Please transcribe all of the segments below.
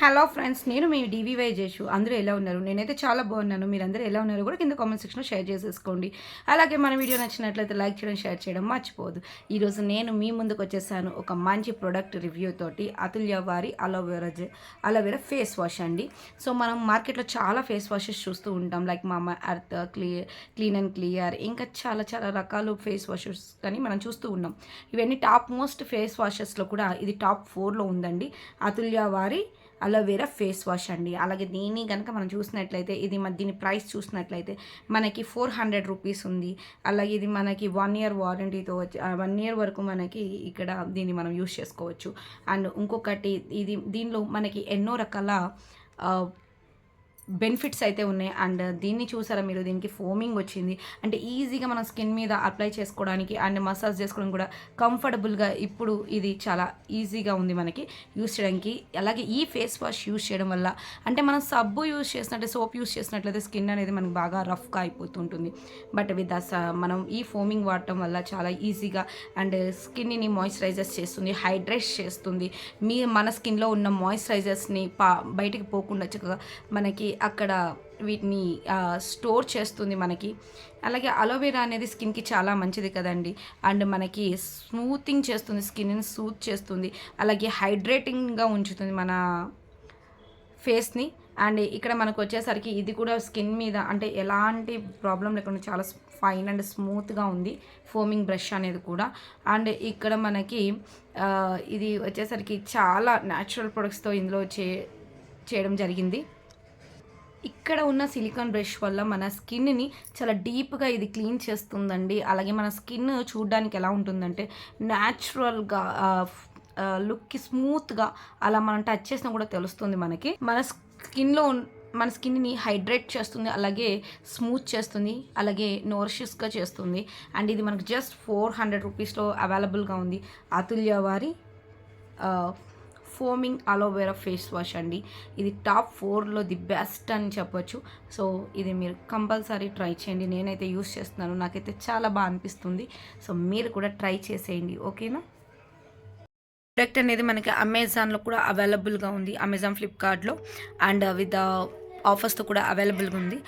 Hello friends, నేను మీ డీవీవై జేషు. అందరూ ఎలా ఉన్నారు? నేనైతే చాలా బాగున్నాను. మీరందరూ ఎలా ఉన్నారో కూడా కింద కామెంట్ సెక్షన్లో షేర్ చేసేసుకోండి. అలాగే మన వీడియో నచ్చినట్లయితే లైక్ చేయడం, షేర్ చేయడం మర్చిపోవద్దు. ఈరోజు నేను మీ ముందుకు వచ్చేసాను ఒక మంచి ప్రోడక్ట్ రివ్యూ తోటి. అతుల్య వారి అలోవెరా ఫేస్ వాష్ అండి. సో మనం మార్కెట్లో చాలా ఫేస్ వాషెస్ చూస్తూ ఉంటాం, లైక్ మామా ఎర్త్, క్లీన్ అండ్ క్లియర్, ఇంకా చాలా చాలా రకాల ఫేస్ వాషెస్ కానీ మనం చూస్తూ ఉన్నాం. ఇవన్నీ టాప్ మోస్ట్ ఫేస్ వాషెస్లో కూడా ఇది టాప్ 4లో ఉందండి. అతుల్య వారి అలోవెరా ఫేస్ వాష్ అండి. అలాగే దీన్ని కనుక మనం చూసినట్లయితే దీని ప్రైస్ చూసినట్లయితే మనకి 400 రూపీస్ ఉంది. అలాగే ఇది మనకి 1 ఇయర్ వారంటీతో 1 ఇయర్ వరకు మనకి ఇక్కడ దీన్ని మనం యూస్ చేసుకోవచ్చు. అండ్ ఇంకొకటి, దీనిలో మనకి ఎన్నో రకాల బెనిఫిట్స్ అయితే ఉన్నాయి. అండ్ దీన్ని చూసారా మీరు, దీనికి ఫోమింగ్ వచ్చింది అంటే ఈజీగా మన స్కిన్ మీద అప్లై చేసుకోవడానికి అండ్ మసాజ్ చేసుకోవడానికి కూడా కంఫర్టబుల్గా ఇప్పుడు ఇది చాలా ఈజీగా ఉంది మనకి యూస్ చేయడానికి. అలాగే ఈ ఫేస్ వాష్ యూస్ చేయడం వల్ల అంటే మనం సబ్బు యూస్ చేసినట్టు, సోప్ యూస్ చేసినట్లయితే స్కిన్ అనేది మనకు బాగా రఫ్గా అయిపోతుంటుంది. బట్ విత్ మనం ఈ ఫోమింగ్ వాడటం వల్ల చాలా ఈజీగా అండ్ స్కిన్ని మాయిశ్చరైజర్స్ చేస్తుంది, హైడ్రేట్ చేస్తుంది. మన స్కిన్లో ఉన్న మాయిశ్చరైజర్స్ని బయటికి పోకుండా చక్కగా మనకి అక్కడ వీటిని స్టోర్ చేస్తుంది మనకి. అలాగే అలోవెరా అనేది స్కిన్కి చాలా మంచిది కదండి. అండ్ మనకి స్మూతింగ్ చేస్తుంది, స్కిన్ని స్మూత్ చేస్తుంది, అలాగే హైడ్రేటింగ్గా ఉంచుతుంది మన ఫేస్ని. అండ్ ఇక్కడ మనకు వచ్చేసరికి ఇది కూడా స్కిన్ మీద అంటే ఎలాంటి ప్రాబ్లం లేకుండా చాలా ఫైన్ అండ్ స్మూత్గా ఉంది ఫోమింగ్ బ్రష్ అనేది కూడా. అండ్ ఇక్కడ మనకి ఇది వచ్చేసరికి చాలా న్యాచురల్ ప్రొడక్ట్స్తో ఇందులో చేయడం జరిగింది. ఇక్కడ ఉన్న సిలికాన్ బ్రష్ వల్ల మన స్కిన్ని చాలా డీప్గా ఇది క్లీన్ చేస్తుందండి. అలాగే మన స్కిన్ చూడడానికి ఎలా ఉంటుందంటే న్యాచురల్గా లుక్కి స్మూత్గా అలా మనం టచ్ చేసినా కూడా తెలుస్తుంది మనకి. మన స్కిన్ని హైడ్రేట్ చేస్తుంది, అలాగే స్మూత్ చేస్తుంది, అలాగే నోరిషస్గా చేస్తుంది. అండ్ ఇది మనకు జస్ట్ 400 రూపీస్లో అవైలబుల్గా ఉంది. అతుల్య వారి ఫోమింగ్ అలోవెరా ఫేస్ వాష్ అండి. ఇది టాప్ 4లో ది బెస్ట్ అని చెప్పొచ్చు. సో ఇది మీరు కంపల్సరీ ట్రై చేయండి. నేనైతే యూస్ చేస్తున్నాను, నాకైతే చాలా బాగా అనిపిస్తుంది. సో మీరు కూడా ట్రై చేసేయండి, ఓకేనా. ప్రొడక్ట్ అనేది మనకి అమెజాన్లో కూడా అవైలబుల్గా ఉంది, అమెజాన్ ఫ్లిప్కార్ట్లో అండ్ విత్ ఆఫర్స్తో కూడా అవైలబుల్గా ఉంది.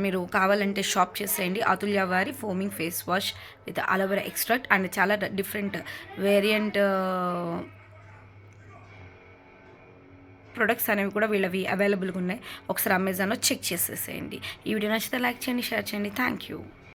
మీరు కావాలంటే షాప్ చేసేయండి. అతుల్య వారి foaming face wash with aloe vera extract and చాలా డిఫరెంట్ వేరియంట్ ప్రొడక్ట్స్ అనేవి కూడా వీళ్ళవి అవైలబుల్గా ఉన్నాయి. ఒకసారి అమెజాన్లో చెక్ చేసేసేయండి. ఈ వీడియో నచ్చితే లైక్ చేయండి, షేర్ చేయండి. Thank you.